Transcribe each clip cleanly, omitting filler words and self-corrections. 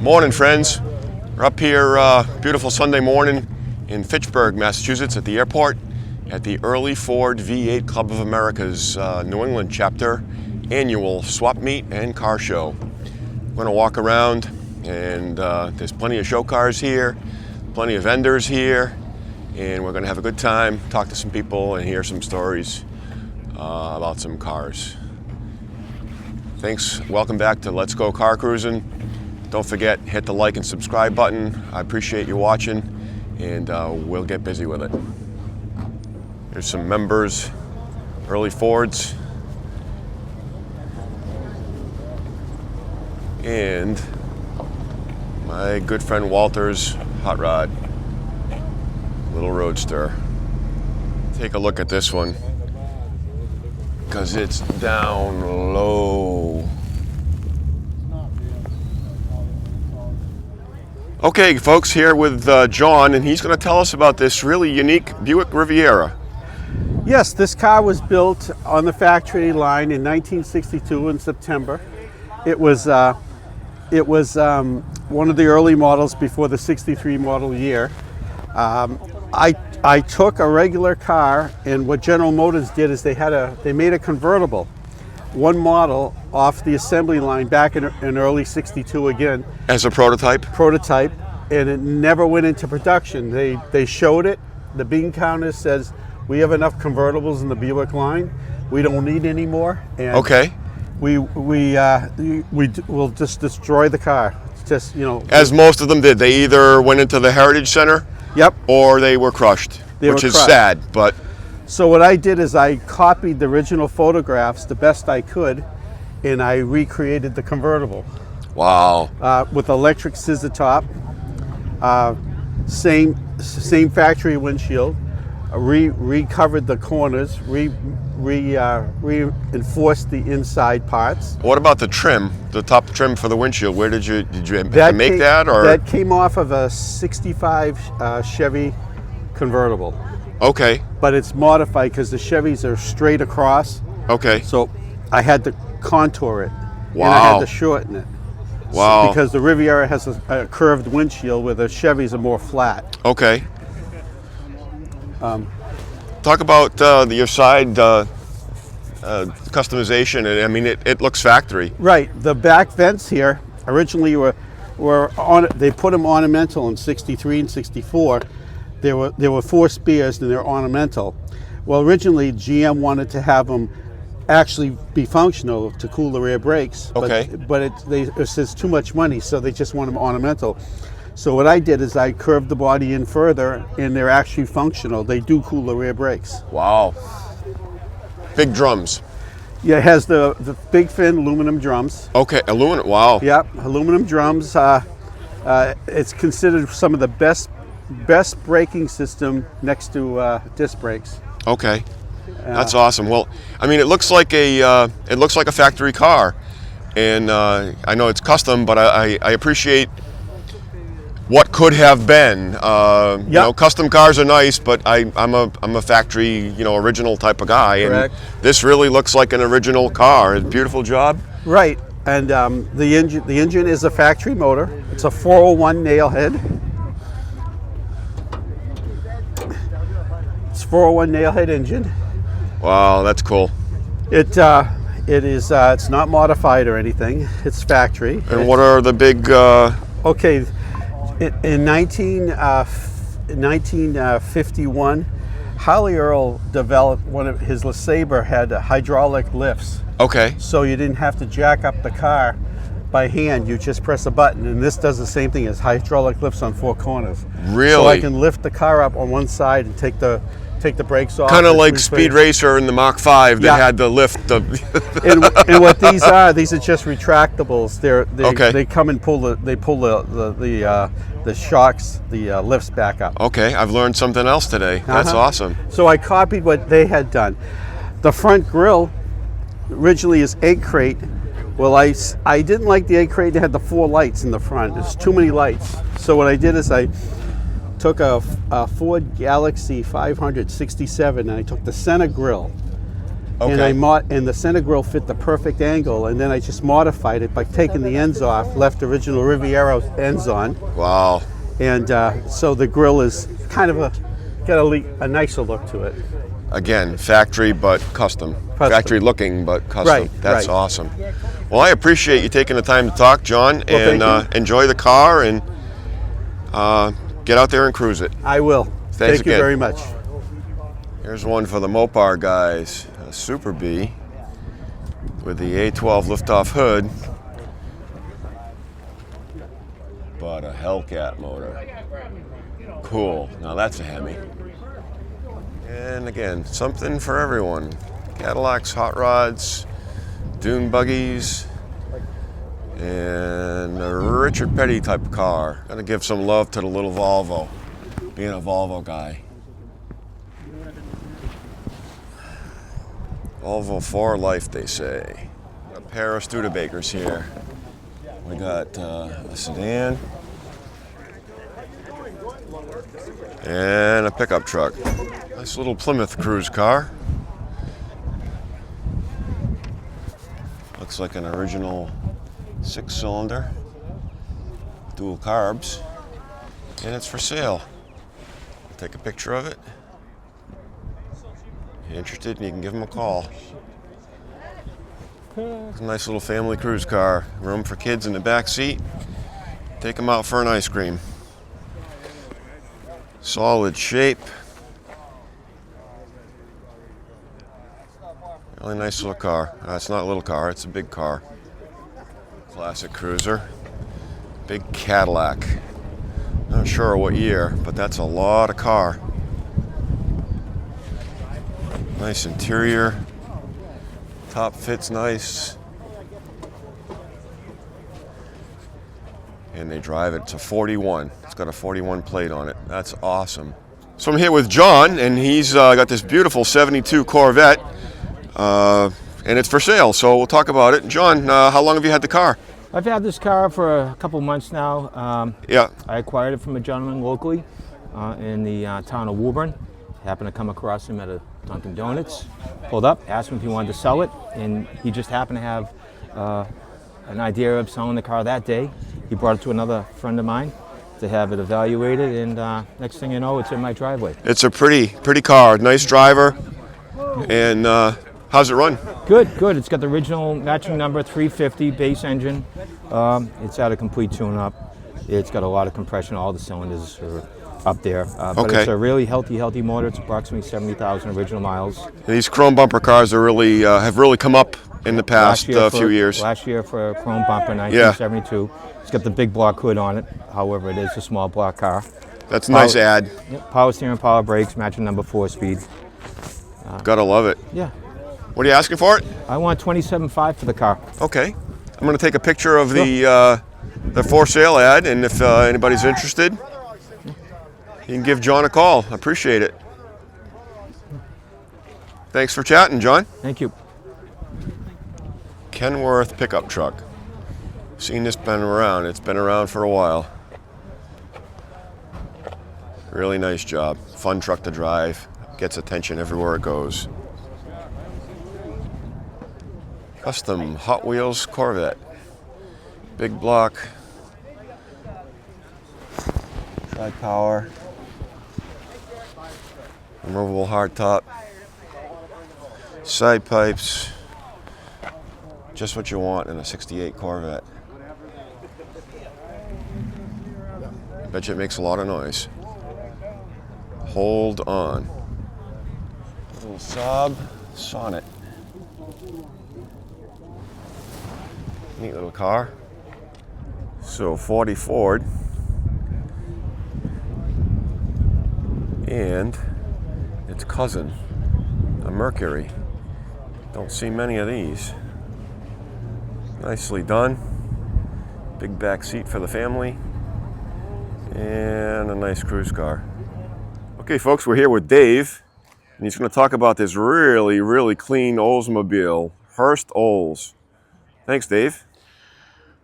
Morning, friends. We're up here, beautiful Sunday morning in Fitchburg, Massachusetts at the airport at the Early Ford V8 Club of America's New England chapter annual swap meet and car show. We're going to walk around and there's plenty of show cars here, plenty of vendors here, and we're going to have a good time, talk to some people and hear some stories about some cars. Thanks. Welcome back to Let's Go Car Cruising. Don't forget, hit the like and subscribe button. I appreciate you watching, and we'll get busy with it. There's some members, Early Fords, and my good friend Walter's hot rod, little roadster. Take a look at this one, because it's down low. Okay, folks, here with John, and he's going to tell us about this really unique Buick Riviera. Yes, this car was built on the factory line in 1962 in September. It was one of the early models before the 63 model year. I took a regular car, and what General Motors did is they made a convertible, one model off the assembly line back in early 62 again. As a prototype? Prototype, and it never went into production. They showed it. The bean counter says, we have enough convertibles in the Buick line. We don't need any more. And okay. We will just destroy the car. It's just, you know. As most of them did. They either went into the Heritage Center. Yep. Or they were crushed, which is sad, but. So what I did is I copied the original photographs the best I could, and I recreated the convertible. Wow. With electric scissor top, same factory windshield, recovered the corners, reinforced the inside parts. What about the trim, the top trim for the windshield? Where did you make that, or? That came off of a 65 Chevy convertible. Okay. But it's modified because the Chevys are straight across. Okay. So I had to contour it. Wow. And I had to shorten it. Wow. Because the Riviera has a curved windshield where the Chevys are more flat. Okay. Talk about your side customization. I mean, it looks factory. Right. The back vents here originally were on. They put them ornamental in '63 and '64. There were 4 spears and they're ornamental. Well, originally GM wanted to have them actually be functional to cool the rear brakes. Okay. But it says too much money, so they just want them ornamental. So what I did is I curved the body in further, and they're actually functional. They do cool the rear brakes. Wow. Big drums. Yeah, it has the big fin aluminum drums. Okay, aluminum. Wow. Yep, aluminum drums. It's considered some of the best braking system next to disc brakes. Okay, that's awesome. Well, I mean, it looks like a factory car, and I know it's custom, but I appreciate what could have been. You know, custom cars are nice, but I'm a factory, original type of guy. Correct. And this really looks like an original car. It's a beautiful job. Right, and the engine is a factory motor. It's a 401 nail head. It's 401 nail head engine. Wow, that's cool. It is. It's not modified or anything. It's factory. And what are the big? Okay. In 1951, Holly Earl developed one of his LeSabre had hydraulic lifts. Okay. So you didn't have to jack up the car by hand. You just press a button, and this does the same thing as hydraulic lifts on 4 corners. Really? So I can lift the car up on one side and take the brakes off. Kind of like Speed Racer in the Mach 5 that had the lift. and what these are just retractables. They come and pull the shocks, the lifts back up. Okay, I've learned something else today. That's awesome. So I copied what they had done. The front grille originally is egg crate. Well, I didn't like the egg crate that had the 4 lights in the front. There's too many lights. So what I did is I took a Ford Galaxy 567 and I took the center grille And Okay. and the center grill fit the perfect angle, and then I just modified it by taking the ends off, left original Riviera ends on, Wow. and so the grill is kind of got a nicer look to it. Again, factory but custom. Custom. Factory looking but custom. Right, That's right. awesome. Well, I appreciate you taking the time to talk, John, Well, and thank you. enjoy the car and get out there and cruise it. I will. Thanks Thank you again. very much. Here's one for the Mopar guys, a Super B with the A12 liftoff hood, but a Hellcat motor. Cool. Now that's a Hemi. And again, something for everyone. Cadillacs, hot rods, dune buggies, and a Richard Petty type of car. Gotta give some love to the little Volvo, being a Volvo guy. Volvo for life, they say. A pair of Studebakers here. We got a sedan and a pickup truck. Nice little Plymouth cruise car. Looks like an original 6-cylinder, dual carbs, and it's for sale. Take a picture of it. If you're interested, you can give them a call. It's a nice little family cruise car. Room for kids in the back seat. Take them out for an ice cream. Solid shape. Really nice little car. It's not a little car, it's a big car. Classic cruiser. Big Cadillac. Not sure what year, but that's a lot of car. Nice interior. Top fits nice. And they drive it. It's a 41. It's got a 41 plate on it. That's awesome. So I'm here with John, and he's got this beautiful 72 Corvette, and it's for sale. So we'll talk about it. John, how long have you had the car? I've had this car for a couple months now. Yeah. I acquired it from a gentleman locally in the town of Woburn. Happened to come across him at a Dunkin' Donuts. Pulled up, asked him if he wanted to sell it, and he just happened to have an idea of selling the car that day. He brought it to another friend of mine to have it evaluated, and next thing you know, it's in my driveway. It's a pretty car. Nice driver. And how's it run? Good, good. It's got the original matching number, 350 base engine. It's had a complete tune-up. It's got a lot of compression. All the cylinders are up there. But Okay. it's a really healthy motor. It's approximately 70,000 original miles. These chrome bumper cars are really have really come up in the past few years. Last year for a chrome bumper, 1972. It's got the big block hood on it. However, it is a small block car. That's a nice ad. Yep, power steering, power brakes, matching number 4-speed. Gotta love it. Yeah. What are you asking for it? I want $27,500 for the car. Okay. I'm gonna take a picture of the for sale ad, and if anybody's interested, you can give John a call. I appreciate it. Thanks for chatting, John. Thank you. Kenworth pickup truck. Seen this been around. It's been around for a while. Really nice job. Fun truck to drive. Gets attention everywhere it goes. Custom Hot Wheels Corvette. Big block. Tri-power. Removable hardtop. Side pipes. Just what you want in a 68 Corvette. Bet you it makes a lot of noise. Hold on. Little Saab Sonnet. Neat little car. So 40 Ford. And its cousin, a Mercury. Don't see many of these. Nicely done. Big back seat for the family. And a nice cruise car. Okay, folks, we're here with Dave, and he's going to talk about this really clean Oldsmobile, Hurst Olds. Thanks, Dave.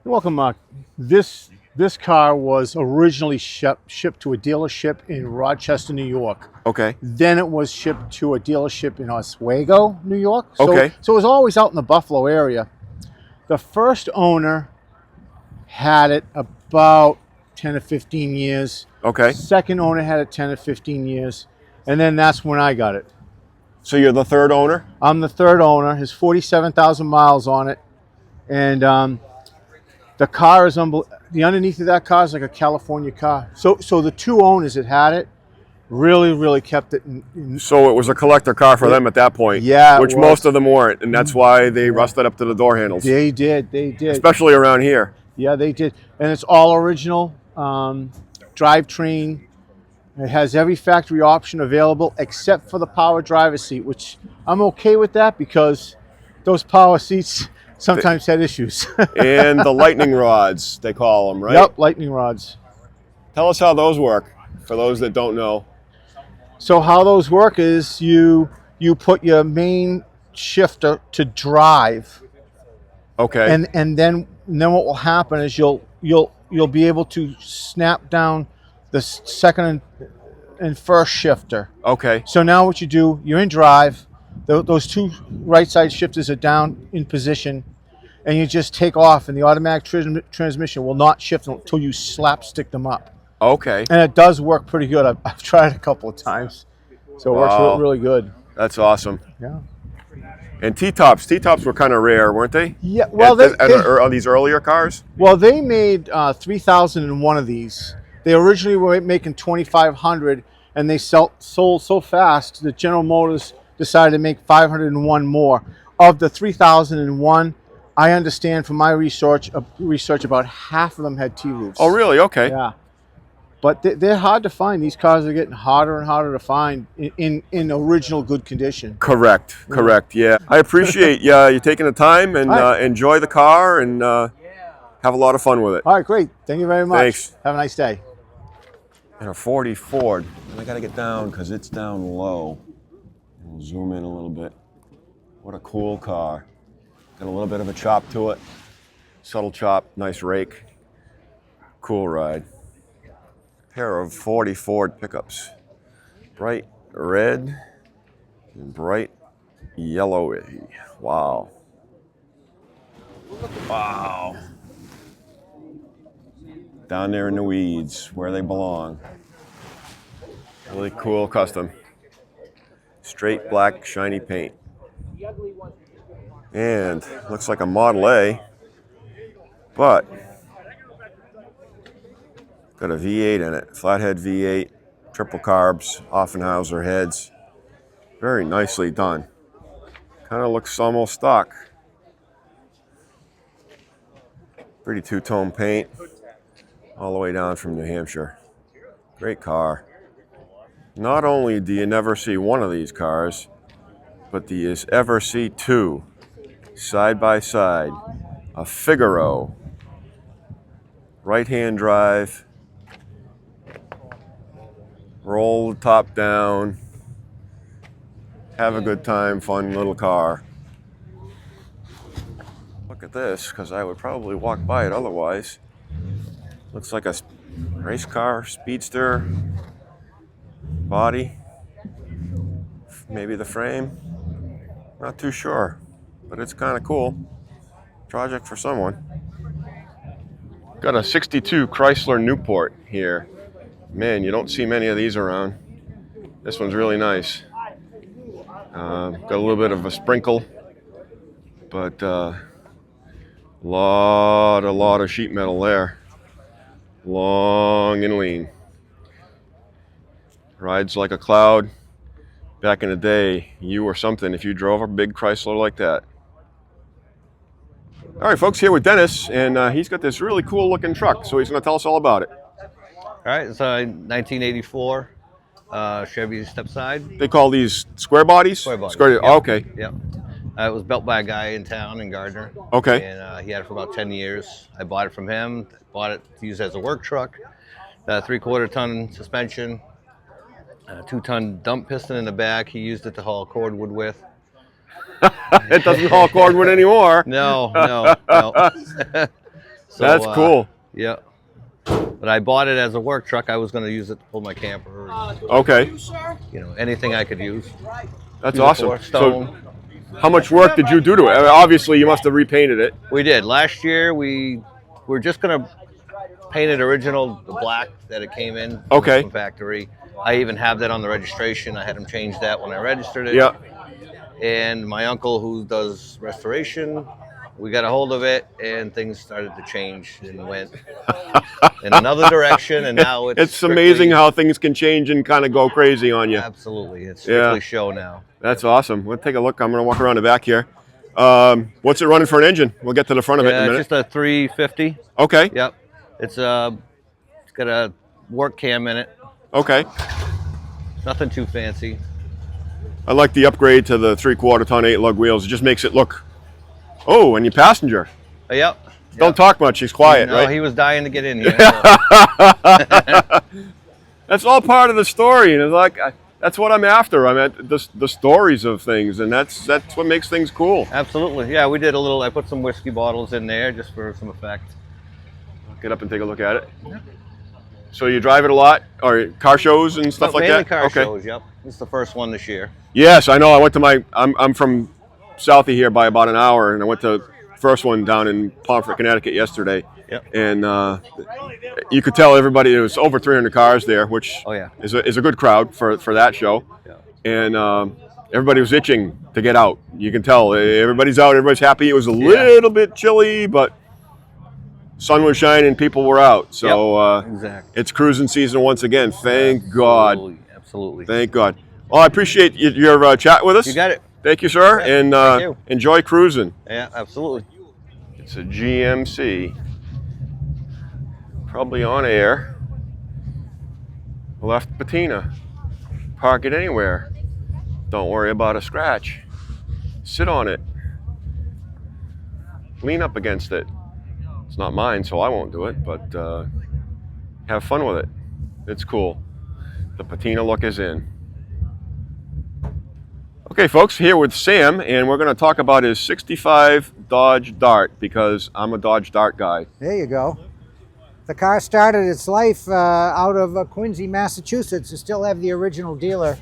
You're welcome, Mark. This This car was originally shipped to a dealership in Rochester, New York. Okay. Then it was shipped to a dealership in Oswego, New York. So, Okay. so it was always out in the Buffalo area. The first owner had it about 10 or 15 years. Okay. Second owner had it 10 or 15 years. And then that's when I got it. So you're the third owner? I'm the third owner. There's 47,000 miles on it. And the car is the underneath of that car is like a California car. So the two owners that had it really kept it So it was a collector car for them at that point. Yeah, it Which was. most of them weren't, and that's why they rusted up to the door handles. They did. Especially around here. Yeah, they did. And it's all original drivetrain. It has every factory option available except for the power driver's seat, which I'm okay with that because those power seats sometimes had issues. And the lightning rods, they call them, right? Yep, lightning rods. Tell us how those work, for those that don't know. So how those work is you put your main shifter to drive. Okay. And then what will happen is you'll be able to snap down the second and first shifter. Okay. So now what you do, you're in drive. Those two right side shifters are down in position, and you just take off, and the automatic transmission will not shift until you slapstick them up. Okay. And it does work pretty good. I've tried it a couple of times, so it works really good. That's awesome. Yeah. And T-tops were kind of rare, weren't they? Yeah. Well, on these earlier cars. Well, they made 3,001 of these. They originally were making 2,500, and they sold so fast that General Motors decided to make 501 more. Of the 3,001, I understand from my research about half of them had T-roofs. Oh, really? Okay. Yeah. But they're hard to find. These cars are getting harder and harder to find in original good condition. Correct. Yeah. I appreciate you taking the time and enjoy the car and have a lot of fun with it. All right, great. Thank you very much. Thanks. Have a nice day. And a 40 Ford. And I got to get down because it's down low. We'll zoom in a little bit. What a cool car. Got a little bit of a chop to it. Subtle chop, nice rake. Cool ride. Pair of 40 Ford pickups. Bright red and bright yellowy. Wow. Wow. Down there in the weeds where they belong. Really cool custom. Straight black shiny paint. And looks like a Model A, but got a V8 in it, flathead V8, triple carbs, Offenhauser heads. Very nicely done. Kind of looks almost stock. Pretty two-tone paint, all the way down from New Hampshire. Great car. Not only do you never see one of these cars, but do you ever see two side by side. A Figaro, right-hand drive, roll the top down, have a good time, fun little car. Look at this, because I would probably walk by it otherwise. Looks like a race car, speedster, body, maybe the frame, not too sure, but it's kind of cool. Project for someone. Got a 62 Chrysler Newport here. Man, you don't see many of these around. This one's really nice. Got a little bit of a sprinkle, but lot of sheet metal there. Long and lean. Rides like a cloud. Back in the day, you were something if you drove a big Chrysler like that. All right, folks, here with Dennis, and he's got this really cool looking truck, so he's going to tell us all about it. All right, it's a 1984 Chevy stepside. They call these square bodies? Square body. Square, Yep. oh, okay. Yep. It was built by a guy in town in Gardner. Okay. And he had it for about 10 years. I bought it from him. Bought it to use as a work truck. 3/4 ton suspension. 2-ton dump piston in the back. He used it to haul cordwood with. It doesn't haul cordwood anymore. No. So, That's cool. Yeah. But I bought it as a work truck. I was going to use it to pull my camper. Okay. You know, anything I could use. That's Use it awesome. for stone. So, how much work did you do to it? I mean, obviously, you must have repainted it. We did. Last year, we were just going to paint it original, the black that it came in Okay. from factory. I even have that on the registration. I had them change that when I registered it. Yeah. And my uncle, who does restoration, we got a hold of it, and things started to change and went in another direction. And now it's strictly, amazing how things can change and kind of go crazy on you. Absolutely, it's strictly Yeah. show now. That's awesome. We'll take a look. I'm going to walk around the back here. What's it running for an engine? We'll get to the front of it in a Yeah, minute. it's just a 350. Okay. Yep, it's got a work cam in it. Okay. Nothing too fancy. I like the upgrade to the 3/4 ton 8-lug wheels. It just makes it look. Oh, and your passenger. Yep. Don't talk much. He's quiet, No, right? he was dying to get in here. So. That's all part of the story, and it's like that's what I'm after. I'm at the stories of things, and that's what makes things cool. Absolutely, yeah. We did a little. I put some whiskey bottles in there just for some effect. Get up and take a look at it. So you drive it a lot, or car shows and stuff like Mainly that? car Okay. shows. Yep. This is the first one this year. Yes, I know. I went to my. I'm from south of here by about an hour, and I went to first one down in Pomfret, Connecticut yesterday. Yep. And you could tell everybody there was over 300 cars there, which Oh yeah. is a good crowd for that show. Yeah. And everybody was itching to get out. You can tell everybody's out, everybody's happy. It was a little bit chilly, but sun was shining, people were out. So Exactly. it's cruising season once again. Thank God. Absolutely. Thank God. Well, I appreciate your chat with us. You got it. Thank you, sir. Yeah, and thank you. enjoy cruising. Yeah, absolutely. It's a GMC. Probably on air. Left patina. Park it anywhere. Don't worry about a scratch. Sit on it. Lean up against it. It's not mine, so I won't do it, but have fun with it. It's cool. The patina look is in. Okay, folks, here with Sam, and we're going to talk about his 65 Dodge Dart, because I'm a Dodge Dart guy. There you go. The car started its life out of Quincy, Massachusetts. You still have the original dealer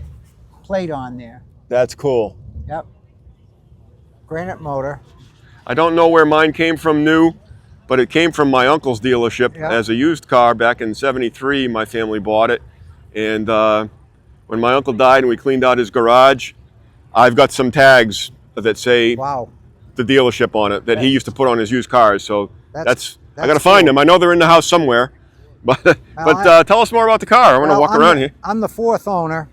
plate on there. That's cool. Yep. Granite motor. I don't know where mine came from new, but it came from my uncle's dealership Yeah. as a used car back in '73. My family bought it, and when my uncle died and we cleaned out his garage, I've got some tags that say Wow. the dealership on it that he used to put on his used cars. So That's I got to find cool. them. I know they're in the house somewhere, but tell us more about the car. I want to walk around here. I'm the fourth owner.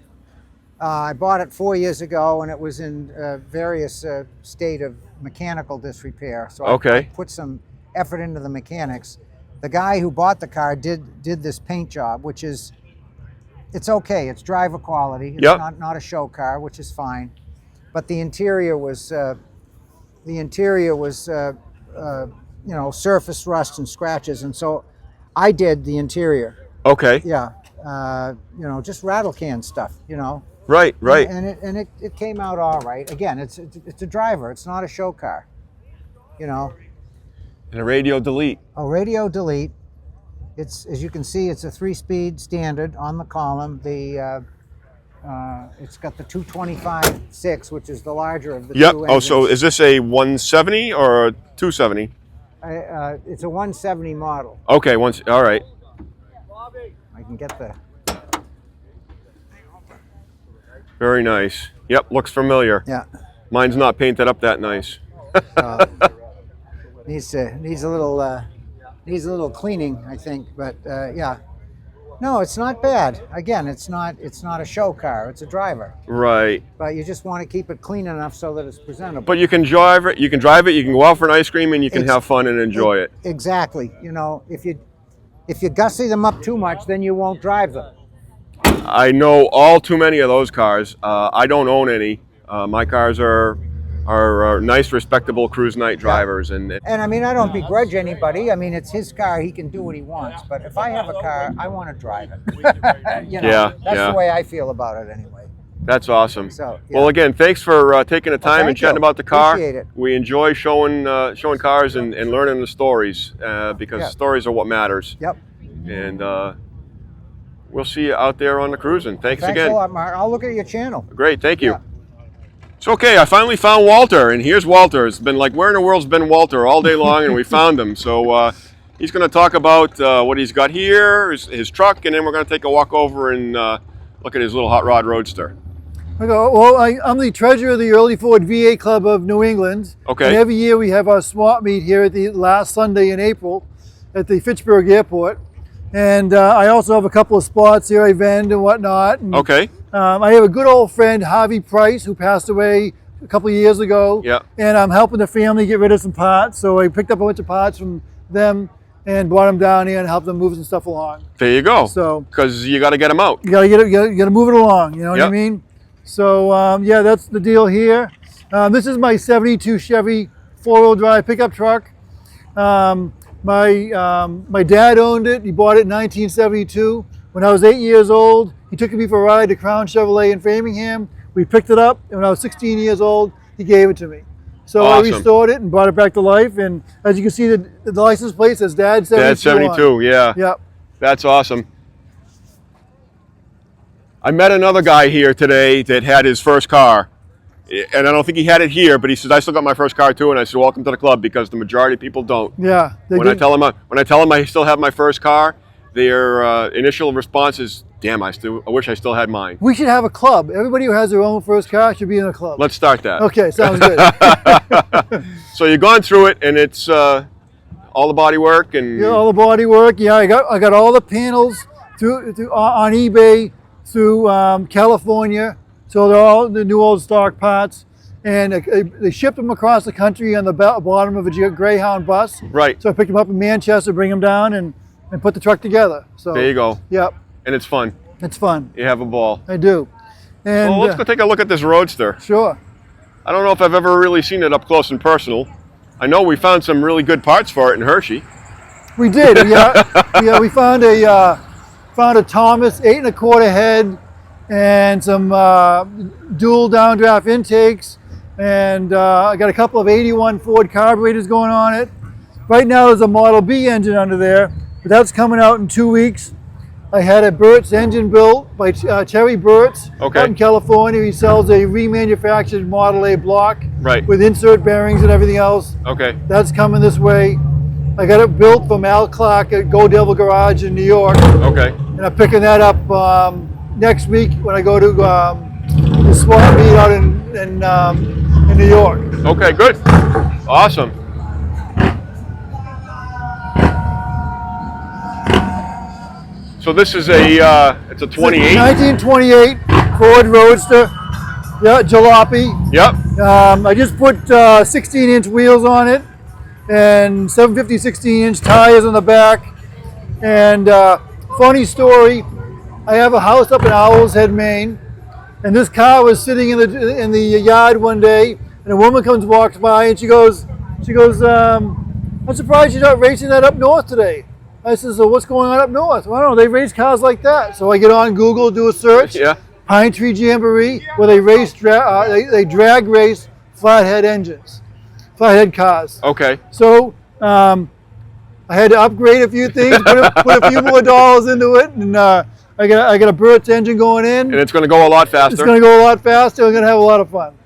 I bought it 4 years ago, and it was in various state of mechanical disrepair. So Okay. I put some effort into the mechanics. The guy who bought the car did this paint job, which is, it's okay. It's driver quality. It's Yep. not a show car, which is fine. But the interior was you know, surface rust and scratches, and so I did the interior. Okay. Yeah, you know, just rattle can stuff. You know. Right. Right. And it came out all right. Again, it's a driver. It's not a show car. You know. And a radio delete. A radio delete. It's, as you can see, it's a 3-speed standard on the column. It's got the 225/6, which is the larger of the Yep. two Oh, so engines. is this a 170 or a 270? It's a 170 model. Okay. All right. I can get the. Very nice. Yep. Looks familiar. Yeah. Mine's not painted up that nice. Needs a little cleaning, I think. But yeah. No, it's not bad. Again, it's not a show car. It's a driver. Right. But you just want to keep it clean enough so that it's presentable. But you can drive it. You can drive it. You can go out for an ice cream, and you can have fun and enjoy it. Exactly. You know, if you gussy them up too much, then you won't drive them. I know all too many of those cars. I don't own any. My cars are nice, respectable cruise night drivers, and And I mean, I don't begrudge anybody. I mean, it's his car. He can do what he wants. But if I have a car, I want to drive it. You know, Yeah, that's yeah. the way I feel about it anyway. that's awesome. So, yeah. Well, again, thanks for taking the time and thank chatting you. about the car. Appreciate it. We enjoy showing cars and learning the stories because Yeah. stories are what matters. Yep. And we'll see you out there on the cruising. Thanks again. a lot, Mark. I'll look at your channel. Great, thank you. Yeah. So, okay, I finally found Walter, and here's Walter. It's been like, where in the world's been Walter all day long, and we found him. So he's going to talk about what he's got here, his truck, and then we're going to take a walk over and look at his little hot rod roadster. Okay, well, I'm the treasurer of the Early Ford VA Club of New England. Okay. And every year we have our swap meet here at the last Sunday in April at the Fitchburg Airport. And I also have a couple of spots here I vend and whatnot. And, Okay. I have a good old friend, Harvey Price, who passed away a couple of years ago. Yeah. And I'm helping the family get rid of some parts. So I picked up a bunch of parts from them and brought them down here and helped them move some stuff along. There you go. So because you got to get them out. you gotta get it, you gotta move it along. You know what I Yep. mean? So yeah, that's the deal here. This is my '72 Chevy four-wheel drive pickup truck. My dad owned it. He bought it in 1972. When I was 8 years old, he took me for a ride to Crown Chevrolet in Framingham. We picked it up, and when I was 16 years old, he gave it to me. So Awesome. I restored it and brought it back to life. And as you can see, the license plate says Dad 72. That's 72, yeah. Yep. That's awesome. I met another guy here today that had his first car. And I don't think he had it here, but he says, I still got my first car too. And I said, welcome to the club, because the majority of people don't. Yeah. When I tell them I still have my first car, their initial response is, damn, I wish I still had mine. We should have a club. Everybody who has their own first car should be in a club. Let's start that. Okay, sounds good. So you've gone through it, and it's all the body work and Yeah, all the body work. Yeah, I got all the panels through on eBay through California. So they're all the new old stock parts, and they ship them across the country on the bottom of a Greyhound bus. right. So I picked them up in Manchester, bring them down, and put the truck together. So There you go. Yep, And it's fun. it's fun. You have a ball. I do. And Well, let's go take a look at this Roadster. sure. I don't know if I've ever really seen it up close and personal. I know we found some really good parts for it in Hershey. We did. Yeah, we found a Thomas 8 1/4 head and some dual downdraft intakes, and I got a couple of 81 Ford carburetors going on it. Right now there's a Model B engine under there, but that's coming out in 2 weeks. I had a Burt's engine built by Terry Burt's Okay. out in California. He sells a remanufactured Model A block Right. with insert bearings and everything else. Okay. That's coming this way. I got it built from Al Clark at Go Devil Garage in New York, Okay. and I'm picking that up next week when I go to the swap meet out in New York. Okay, good. Awesome. So this is it's a 28? 1928 Ford Roadster. Yeah, jalopy. Yep. I just put 16-inch wheels on it and 750 16-inch tires on the back. And funny story, I have a house up in Owl's Head, Maine, and this car was sitting in the yard one day, and a woman walks by, and she goes, I'm surprised you're not racing that up north today. I said, so what's going on up north? Well, I don't know, they race cars like that. So I get on Google, do a search. Yeah. Pine Tree Jamboree, where they race, they drag race flathead engines, flathead cars. Okay. So I had to upgrade a few things, put a few more dollars into it, and I got a Burt's engine going in. And it's going to go a lot faster. It's going to go a lot faster. I'm going to have a lot of fun.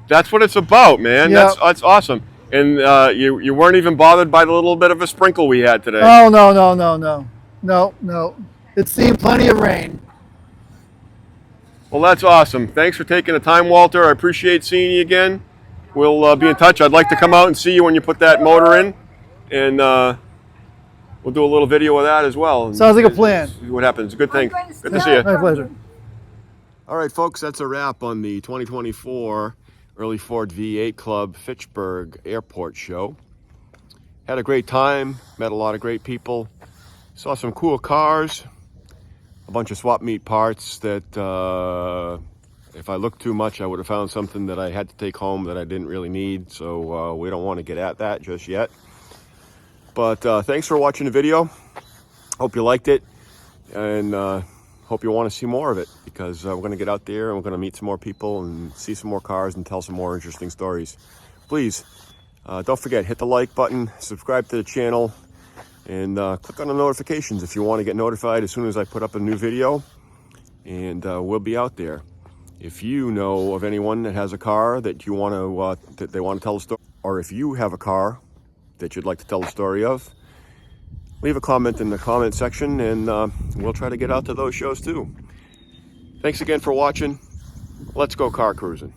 That's what it's about, man. Yeah. That's awesome. And you weren't even bothered by the little bit of a sprinkle we had today. Oh no! It's seen plenty of rain. Well, that's awesome. Thanks for taking the time, Walter. I appreciate seeing you again. We'll be in touch. I'd like to come out and see you when you put that motor in, and we'll do a little video of that as well. Sounds like a plan. See what happens. Good thing. Good to see you. My pleasure. All right, folks, that's a wrap on the 2024 Early Ford V8 Club Fitchburg Airport show. Had a great time, met a lot of great people, saw some cool cars, a bunch of swap meet parts that if I looked too much, I would have found something that I had to take home that I didn't really need, so we don't want to get at that just yet. But thanks for watching the video. Hope you liked it, and hope you want to see more of it, because we're going to get out there and we're going to meet some more people and see some more cars and tell some more interesting stories. Please, don't forget, hit the like button, subscribe to the channel, And click on the notifications if you want to get notified as soon as I put up a new video. And we'll be out there. If you know of anyone that has a car that you want to that they want to tell a story, or if you have a car that you'd like to tell a story of, leave a comment in the comment section, and we'll try to get out to those shows too. Thanks again for watching. Let's go car cruising.